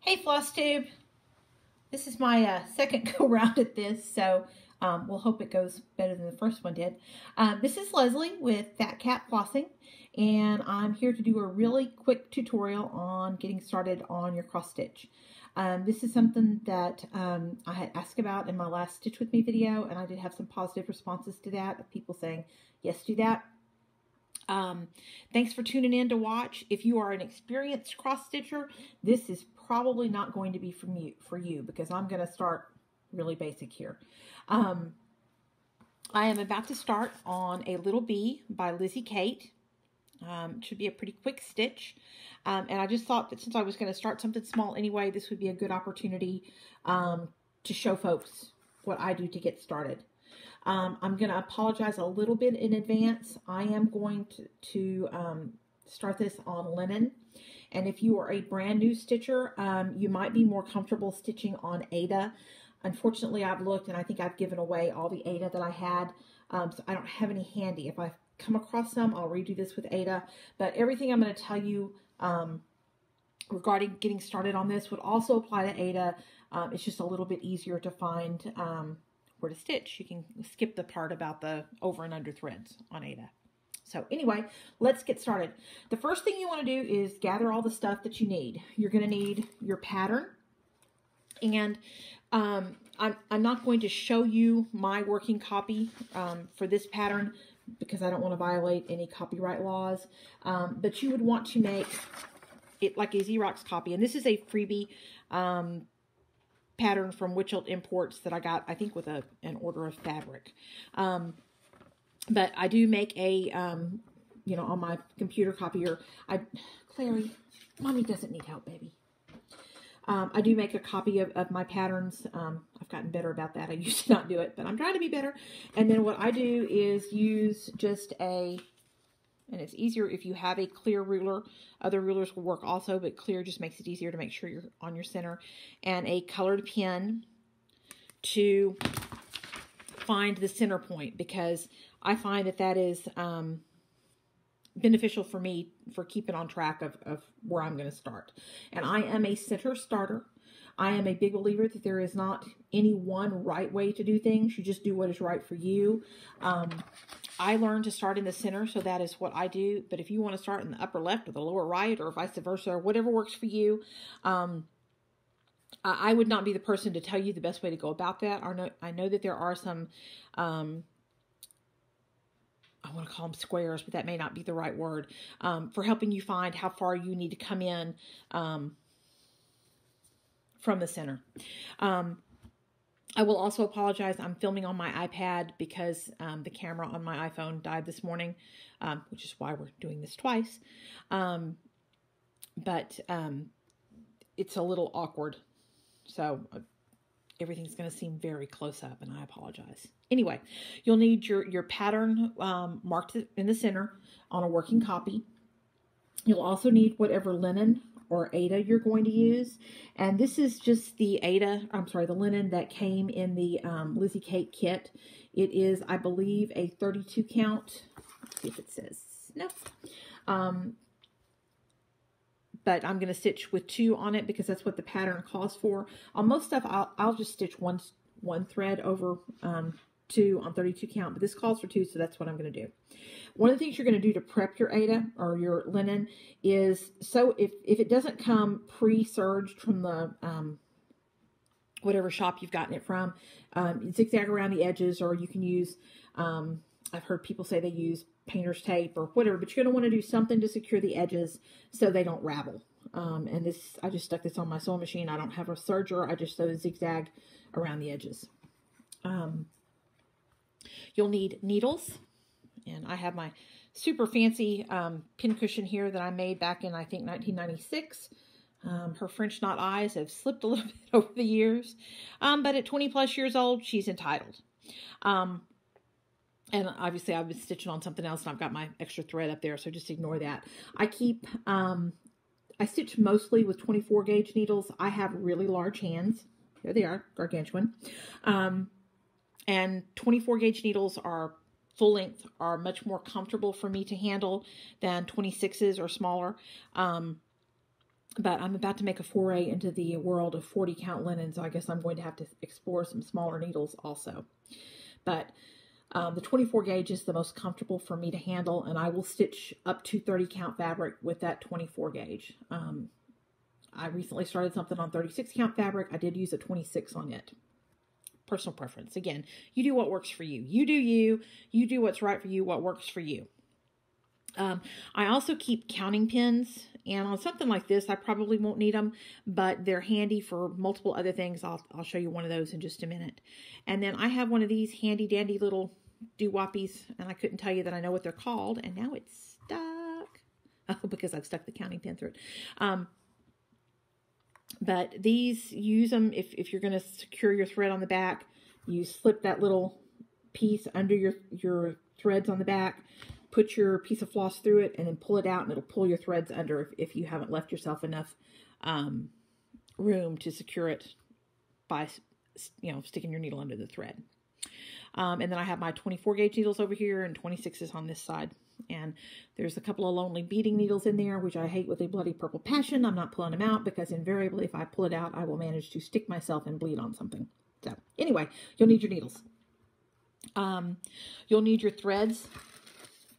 Hey FlossTube, this is my second go round at this, so we'll hope it goes better than the first one did. This is Leslie with Fat Cat Flossing, and I'm here to do a really quick tutorial on getting started on your cross stitch. This is something that I had asked about in my last Stitch With Me video, and I did have some positive responses to that, of people saying, yes, do that. Thanks for tuning in to watch. If you are an experienced cross stitcher, this is probably not going to be for you because I'm going to start really basic here. I am about to start on a Little Bee by Lizzie Kate. It should be a pretty quick stitch. And I just thought that since I was going to start something small anyway, this would be a good opportunity to show folks what I do to get started. I'm going to apologize a little bit in advance. I am going to start this on linen. And if you are a brand new stitcher, you might be more comfortable stitching on Aida. Unfortunately, I've looked and I think I've given away all the Aida that I had. So I don't have any handy. If I come across some, I'll redo this with Aida. But everything I'm going to tell you regarding getting started on this would also apply to Aida. It's just a little bit easier to find where to stitch. You can skip the part about the over and under threads on Aida. So anyway, let's get started. The first thing you want to do is gather all the stuff that you need. You're going to need your pattern, and I'm not going to show you my working copy for this pattern because I don't want to violate any copyright laws, but you would want to make it like a Xerox copy, and this is a freebie pattern from Witchelt Imports that I got, I think, with an order of fabric. But I do make a, you know, on my computer copier, Clary, Mommy doesn't need help, baby. I do make a copy of my patterns. I've gotten better about that. I used to not do it, but I'm trying to be better. And then what I do is use just and it's easier if you have a clear ruler. Other rulers will work also, but clear just makes it easier to make sure you're on your center. And a colored pen to find the center point, because I find that is beneficial for me for keeping on track of where I'm going to start. And I am a center starter. I am a big believer that there is not any one right way to do things. You just do what is right for you. I learned to start in the center, so that is what I do. But if you want to start in the upper left or the lower right or vice versa, or whatever works for you, I would not be the person to tell you the best way to go about that. I know that there are some, I want to call them squares, but that may not be the right word, for helping you find how far you need to come in from the center. I will also apologize. I'm filming on my iPad because the camera on my iPhone died this morning, which is why we're doing this twice. But it's a little awkward. So everything's going to seem very close up, and I apologize. Anyway, you'll need your pattern marked in the center on a working copy. You'll also need whatever linen or Aida you're going to use. And this is just the the linen that came in the Lizzie Kate kit. It is, I believe, a 32 count. Let's see if it says, no. But I'm going to stitch with 2 on it because that's what the pattern calls for. On most stuff, I'll just stitch one thread over 2 on 32 count, but this calls for 2, so that's what I'm going to do. One of the things you're going to do to prep your Aida or your linen is, so if it doesn't come pre-serged from the whatever shop you've gotten it from, zigzag around the edges, or you can use, I've heard people say they use painter's tape or whatever, but you're going to want to do something to secure the edges so they don't ravel. And this, I just stuck this on my sewing machine. I don't have a serger. I just sew a zigzag around the edges. You'll need needles, and I have my super fancy pin cushion here that I made back in, I think, 1996. Her French knot eyes have slipped a little bit over the years, but at 20 plus years old, she's entitled. And obviously I've been stitching on something else and I've got my extra thread up there, so just ignore that. I keep, I stitch mostly with 24 gauge needles. I have really large hands. There they are, gargantuan. And 24 gauge needles are full length, are much more comfortable for me to handle than 26s or smaller. But I'm about to make a foray into the world of 40 count linen, so I guess I'm going to have to explore some smaller needles also. But the 24 gauge is the most comfortable for me to handle, and I will stitch up to 30 count fabric with that 24 gauge. I recently started something on 36 count fabric. I did use a 26 on it. Personal preference. Again, you do what works for you. You do you. You do what's right for you, what works for you. I also keep counting pins, and on something like this, I probably won't need them, but they're handy for multiple other things. I'll show you one of those in just a minute. And then I have one of these handy dandy little doo-woppies, and I couldn't tell you that I know what they're called, and now it's stuck. Oh, because I've stuck the counting pin through it. But these, use them if you're going to secure your thread on the back. You slip that little piece under your threads on the back, put your piece of floss through it, and then pull it out, and it'll pull your threads under if you haven't left yourself enough room to secure it by, sticking your needle under the thread. And then I have my 24 gauge needles over here and 26s on this side. And there's a couple of lonely beading needles in there, which I hate with a bloody purple passion. I'm not pulling them out because invariably if I pull it out, I will manage to stick myself and bleed on something. So anyway, you'll need your needles. You'll need your threads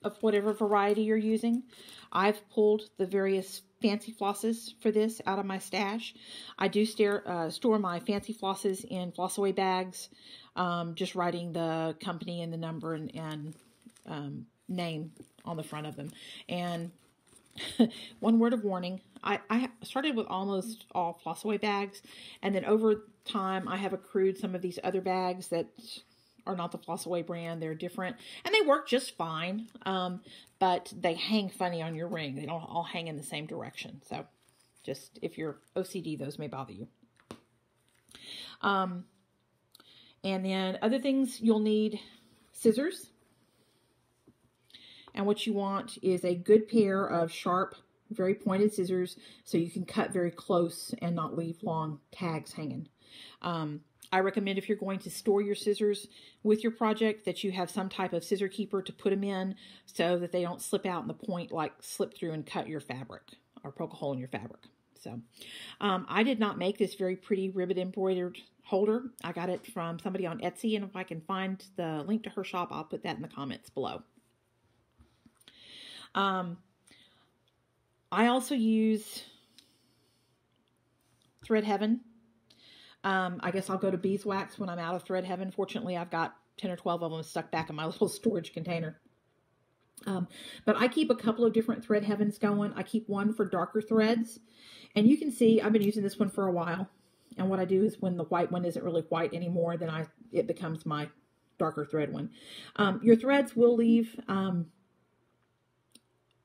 of whatever variety you're using. I've pulled the various fancy flosses for this out of my stash. I do store my fancy flosses in floss away bags, just writing the company and the number and name on the front of them. And one word of warning, I started with almost all floss away bags, and then over time I have accrued some of these other bags that are not the Floss Away brand. They're different, and they work just fine, but they hang funny on your ring. They don't all hang in the same direction. So just if you're OCD, those may bother you. And then other things, you'll need scissors. And what you want is a good pair of sharp, very pointed scissors so you can cut very close and not leave long tags hanging. I recommend if you're going to store your scissors with your project that you have some type of scissor keeper to put them in so that they don't slip out and the point like slip through and cut your fabric or poke a hole in your fabric. So I did not make this very pretty ribbon embroidered holder. I got it from somebody on Etsy, and if I can find the link to her shop, I'll put that in the comments below. I also use Thread Heaven. I guess I'll go to beeswax when I'm out of Thread Heaven. Fortunately, I've got 10 or 12 of them stuck back in my little storage container. But I keep a couple of different Thread Heavens going. I keep one for darker threads. And you can see I've been using this one for a while. And what I do is when the white one isn't really white anymore, then it becomes my darker thread one. Your threads will leave, I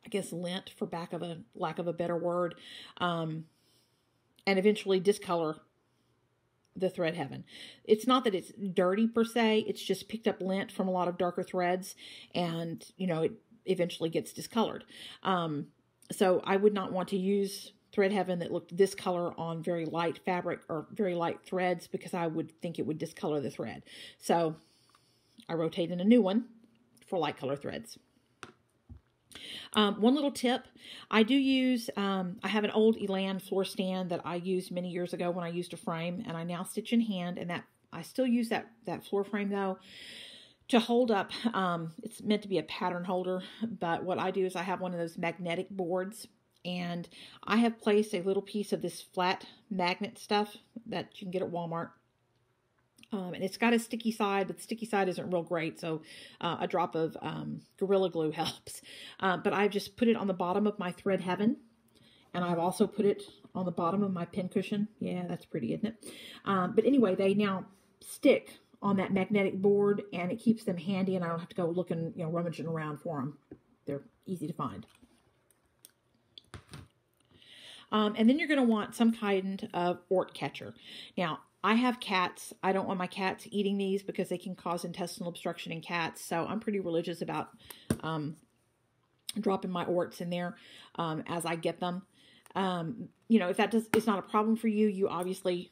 guess, lint for lack of a better word, and eventually discolor the Thread Heaven. It's not that it's dirty per se, it's just picked up lint from a lot of darker threads, and it eventually gets discolored. So I would not want to use Thread Heaven that looked this color on very light fabric or very light threads, because I would think it would discolor the thread. So I rotate in a new one for light color threads. One little tip, I do use, I have an old Elan floor stand that I used many years ago when I used a frame, and I now stitch in hand, and I still use that floor frame though to hold up. It's meant to be a pattern holder, but what I do is I have one of those magnetic boards, and I have placed a little piece of this flat magnet stuff that you can get at Walmart. And it's got a sticky side, but the sticky side isn't real great, so a drop of Gorilla Glue helps. But I've just put it on the bottom of my Thread Heaven, and I've also put it on the bottom of my pincushion. Yeah, that's pretty, isn't it? But anyway, they now stick on that magnetic board, and it keeps them handy, and I don't have to go looking, rummaging around for them. They're easy to find. And then you're going to want some kind of Ort catcher. Now, I have cats. I don't want my cats eating these because they can cause intestinal obstruction in cats. So I'm pretty religious about dropping my orts in there as I get them. If it's not a problem for you, you obviously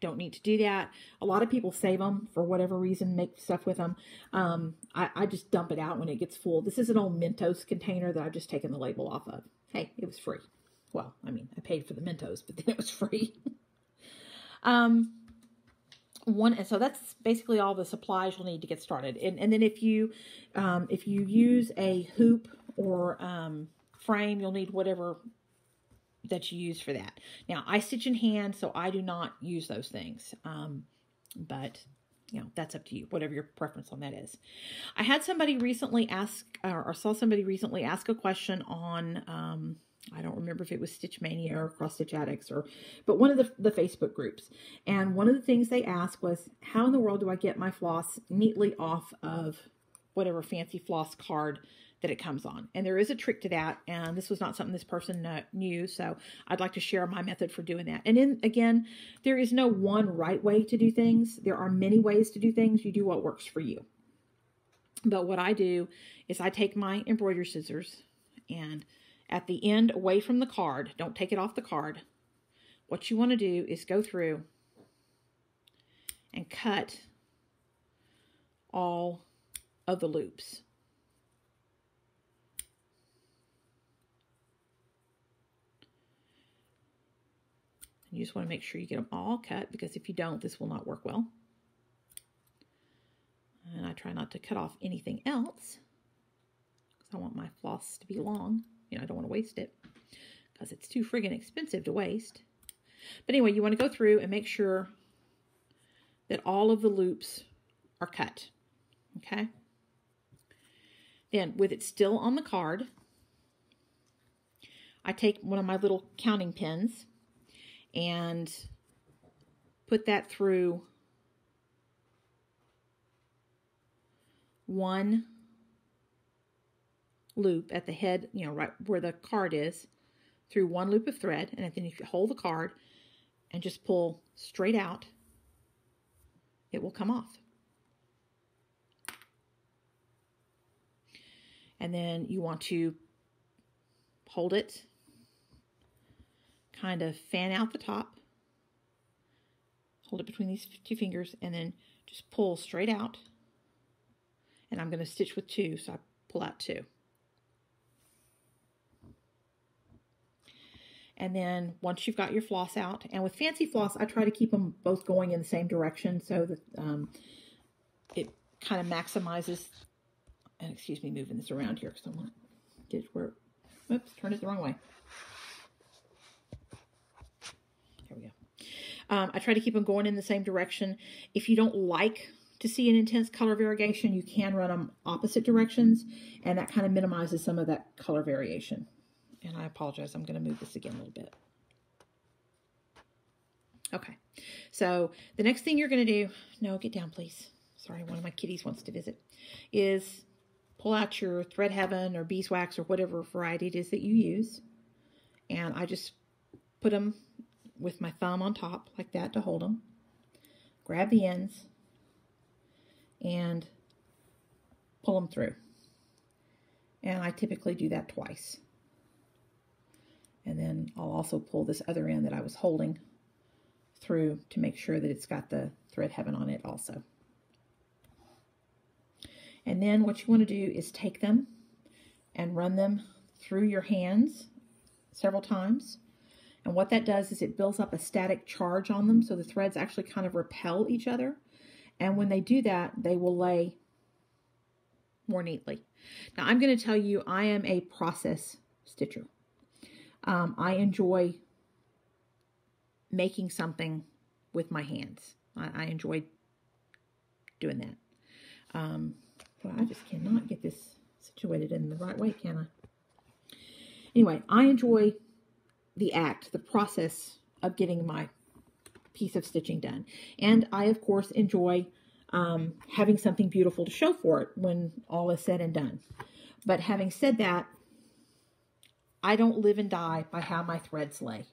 don't need to do that. A lot of people save them for whatever reason, make stuff with them. I just dump it out when it gets full. This is an old Mentos container that I've just taken the label off of. Hey, it was free. Well, I mean, I paid for the Mentos, but then it was free. And so that's basically all the supplies you'll need to get started. And then if you use a hoop or frame, you'll need whatever that you use for that. Now, I stitch in hand, so I do not use those things. But you know, that's up to you, whatever your preference on that is. I had somebody recently ask, or saw somebody recently ask a question on, I don't remember if it was Stitch Mania or Cross Stitch Addicts, but one of the Facebook groups. And one of the things they asked was, how in the world do I get my floss neatly off of whatever fancy floss card that it comes on? And there is a trick to that, and this was not something this person knew, so I'd like to share my method for doing that. And again, there is no one right way to do things. There are many ways to do things. You do what works for you. But what I do is I take my embroidery scissors, and at the end, away from the card, don't take it off the card, what you want to do is go through and cut all of the loops. You just want to make sure you get them all cut, because if you don't, this will not work well. And I try not to cut off anything else, because I want my floss to be long. You know, I don't want to waste it, because it's too friggin' expensive to waste. But anyway, you want to go through and make sure that all of the loops are cut. Okay? Then, with it still on the card, I take one of my little counting pins and put that through one loop at the head, you know, right where the card is, through one loop of thread. And then if you hold the card and just pull straight out, it will come off. And then you want to hold it, kind of fan out the top, hold it between these two fingers, and then just pull straight out. And I'm going to stitch with two, so I pull out two. And then once you've got your floss out, and with fancy floss, I try to keep them both going in the same direction so that it kind of maximizes, and excuse me moving this around here because I want to get it where, oops, turned it the wrong way. There we go. I try to keep them going in the same direction. If you don't like to see an intense color variation, you can run them opposite directions, and that kind of minimizes some of that color variation. And I apologize, I'm going to move this again a little bit. Okay, so the next thing you're going to do, no, get down please. Sorry, one of my kitties wants to visit, is pull out your Thread Heaven or beeswax or whatever variety it is that you use. And I just put them with my thumb on top like that to hold them. Grab the ends and pull them through. And I typically do that twice. And then I'll also pull this other end that I was holding through to make sure that it's got the Thread Heaven on it also. And then what you want to do is take them and run them through your hands several times. And what that does is it builds up a static charge on them, so the threads actually kind of repel each other. And when they do that, they will lay more neatly. Now, I'm going to tell you, I am a process stitcher. I enjoy making something with my hands. I enjoy doing that. But I just cannot get this situated in the right way, can I? Anyway, I enjoy the act, the process of getting my piece of stitching done. And I, of course, enjoy having something beautiful to show for it when all is said and done. But having said that, I don't live and die by how my threads lay.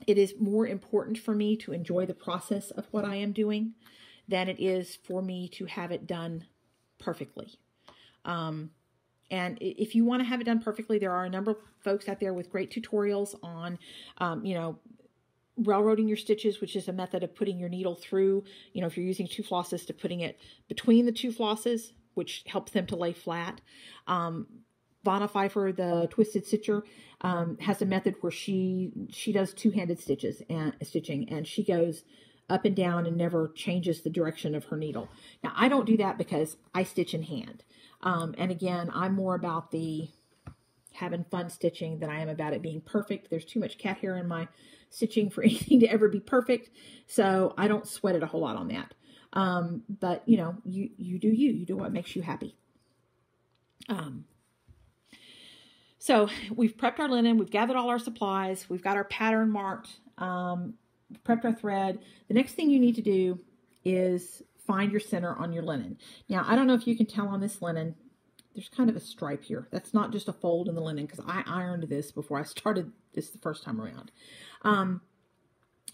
It is more important for me to enjoy the process of what I am doing than it is for me to have it done perfectly. And if you want to have it done perfectly, there are a number of folks out there with great tutorials on, you know, railroading your stitches, which is a method of putting your needle through, you know, if you're using two flosses, to putting it between the two flosses, which helps them to lay flat. Vanna Pfeiffer, the Twisted Stitcher, has a method where she does two-handed stitching, and she goes up and down and never changes the direction of her needle. Now, I don't do that because I stitch in hand. And again, I'm more about the having fun stitching than I am about it being perfect. There's too much cat hair in my stitching for anything to ever be perfect. So I don't sweat it a whole lot on that. But you know, you do what makes you happy. So we've prepped our linen, we've gathered all our supplies, we've got our pattern marked, prepped our thread. The next thing you need to do is find your center on your linen. Now, I don't know if you can tell on this linen, there's kind of a stripe here. That's not just a fold in the linen, because I ironed this before I started this the first time around.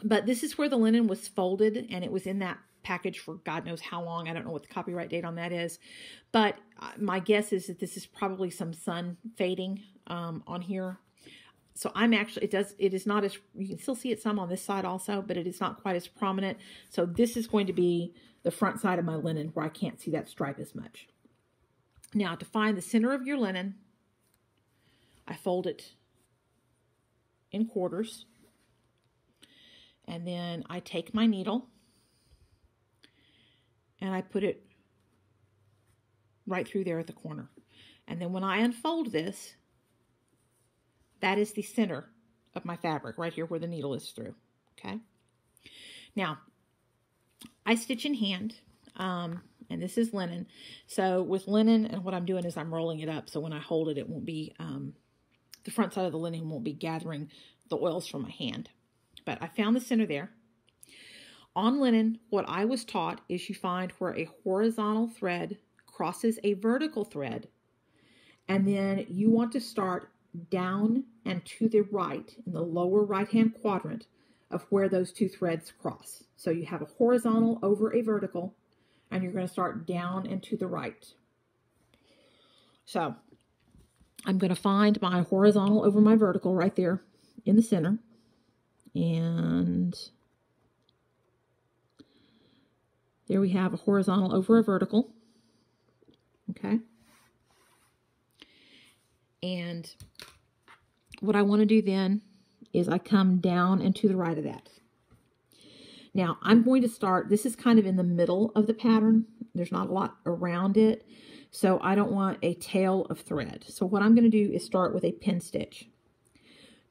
But this is where the linen was folded, and it was in that package for God knows how long. I don't know what the copyright date on that is, but my guess is that this is probably some sun fading on here. So I'm actually, it is not as, you can still see it some on this side also, but it is not quite as prominent. So this is going to be the front side of my linen where I can't see that stripe as much. Now, to find the center of your linen, I fold it in quarters, and then I take my needle and I put it right through there at the corner. And then when I unfold this, that is the center of my fabric, right here where the needle is through, okay? Now, I stitch in hand, and this is linen. So with linen, and what I'm doing is I'm rolling it up, so when I hold it, it won't be, the front side of the linen won't be gathering the oils from my hand. But I found the center there. On linen, what I was taught is you find where a horizontal thread crosses a vertical thread, and then you want to start down and to the right in the lower right-hand quadrant of where those two threads cross. So you have a horizontal over a vertical, and you're going to start down and to the right. So I'm going to find my horizontal over my vertical right there in the center, and there we have a horizontal over a vertical. Okay. And what I want to do then is I come down and to the right of that. Now, I'm going to start, this is kind of in the middle of the pattern. There's not a lot around it, so I don't want a tail of thread. So what I'm going to do is start with a pin stitch.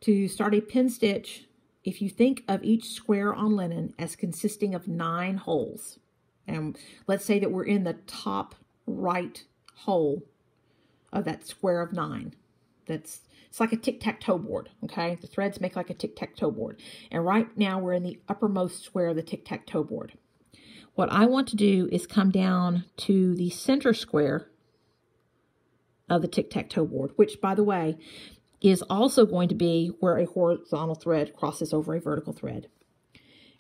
To start a pin stitch, if you think of each square on linen as consisting of 9 holes, and let's say that we're in the top right hole of that square of 9. It's like a tic-tac-toe board, okay? The threads make like a tic-tac-toe board. And right now we're in the uppermost square of the tic-tac-toe board. What I want to do is come down to the center square of the tic-tac-toe board, which, by the way, is also going to be where a horizontal thread crosses over a vertical thread.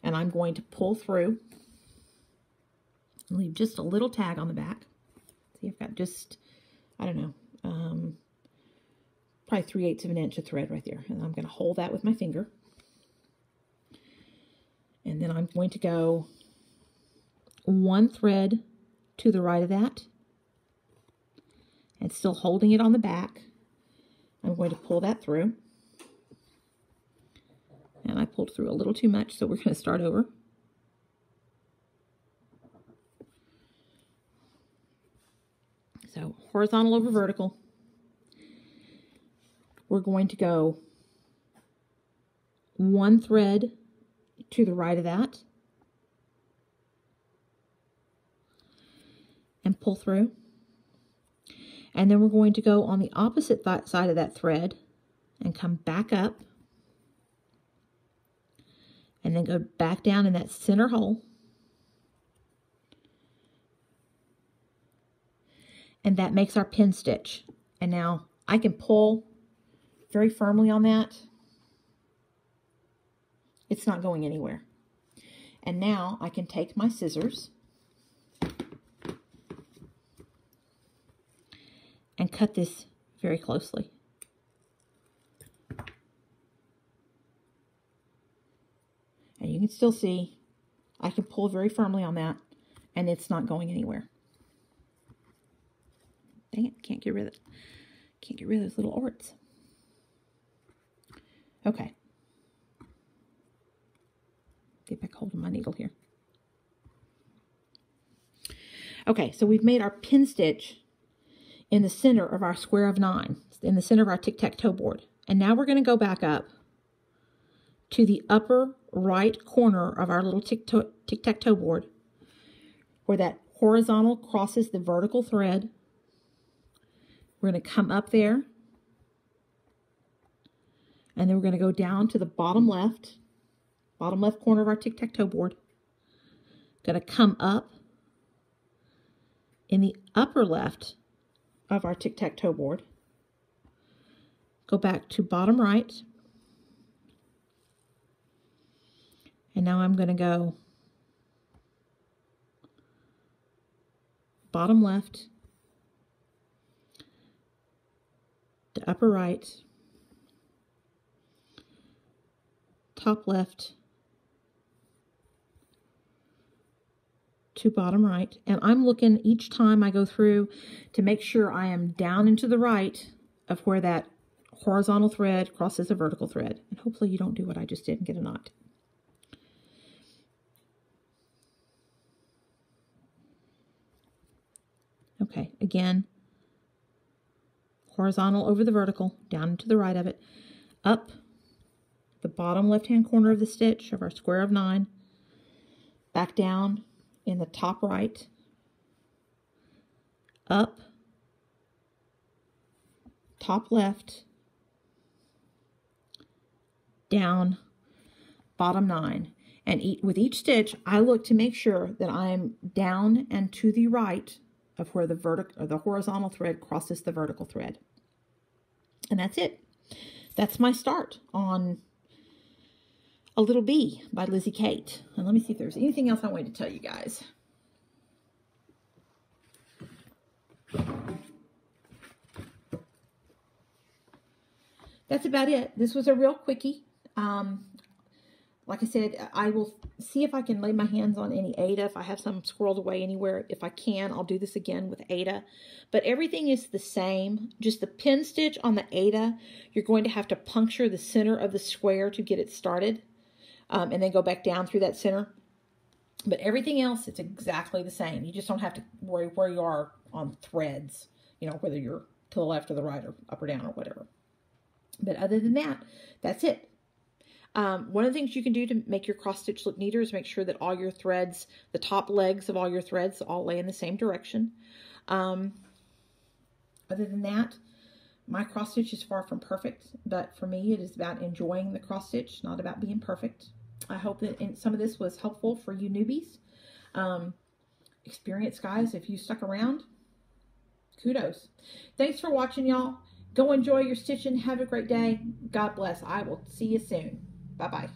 And I'm going to pull through, leave just a little tag on the back. See, I've got just, I don't know, probably 3/8 of an inch of thread right there. And I'm going to hold that with my finger. And then I'm going to go 1 thread to the right of that. And still holding it on the back, I'm going to pull that through. And I pulled through a little too much, so we're going to start over. So horizontal over vertical. We're going to go 1 thread to the right of that and pull through. And then we're going to go on the opposite side of that thread and come back up and then go back down in that center hole. And that makes our pin stitch. And now I can pull very firmly on that. It's not going anywhere. And now I can take my scissors and cut this very closely. And you can still see I can pull very firmly on that, and it's not going anywhere. Dang it, can't get rid of it. Can't get rid of those little orts. Okay. Get back hold of my needle here. Okay, so we've made our pin stitch in the center of our square of 9, in the center of our tic-tac-toe board. And now we're going to go back up to the upper right corner of our little tic-tac-toe board, where that horizontal crosses the vertical thread. We're going to come up there, and then we're going to go down to the bottom left corner of our tic-tac-toe board. Going to come up in the upper left of our tic-tac-toe board. Go back to bottom right. And now I'm going to go bottom left to upper right, top left to bottom right. And I'm looking each time I go through to make sure I am down and to the right of where that horizontal thread crosses a vertical thread. And hopefully you don't do what I just did and get a knot. Okay, again, horizontal over the vertical, down and to the right of it, up the bottom left-hand corner of the stitch of our square of 9, back down in the top right, up, top left, down, bottom 9. And with each stitch, I look to make sure that I'm down and to the right of where the horizontal thread crosses the vertical thread. And that's it. That's my start on A Little Bee by Lizzie Kate. And let me see if there's anything else I wanted to tell you guys. That's about it. This was a real quickie. Like I said, I will see if I can lay my hands on any Aida. If I have some squirreled away anywhere, if I can, I'll do this again with Aida. But everything is the same. Just the pin stitch on the Aida, you're going to have to puncture the center of the square to get it started. And then go back down through that center. But everything else, it's exactly the same. You just don't have to worry where you are on threads. You know, whether you're to the left or the right or up or down or whatever. But other than that, that's it. One of the things you can do to make your cross stitch look neater is make sure that all your threads, the top legs of all your threads, all lay in the same direction. Other than that, my cross stitch is far from perfect, but for me, it is about enjoying the cross stitch, not about being perfect. I hope that some of this was helpful for you newbies. Experienced guys, if you stuck around, kudos. Thanks for watching, y'all. Go enjoy your stitching. Have a great day. God bless. I will see you soon. Bye-bye.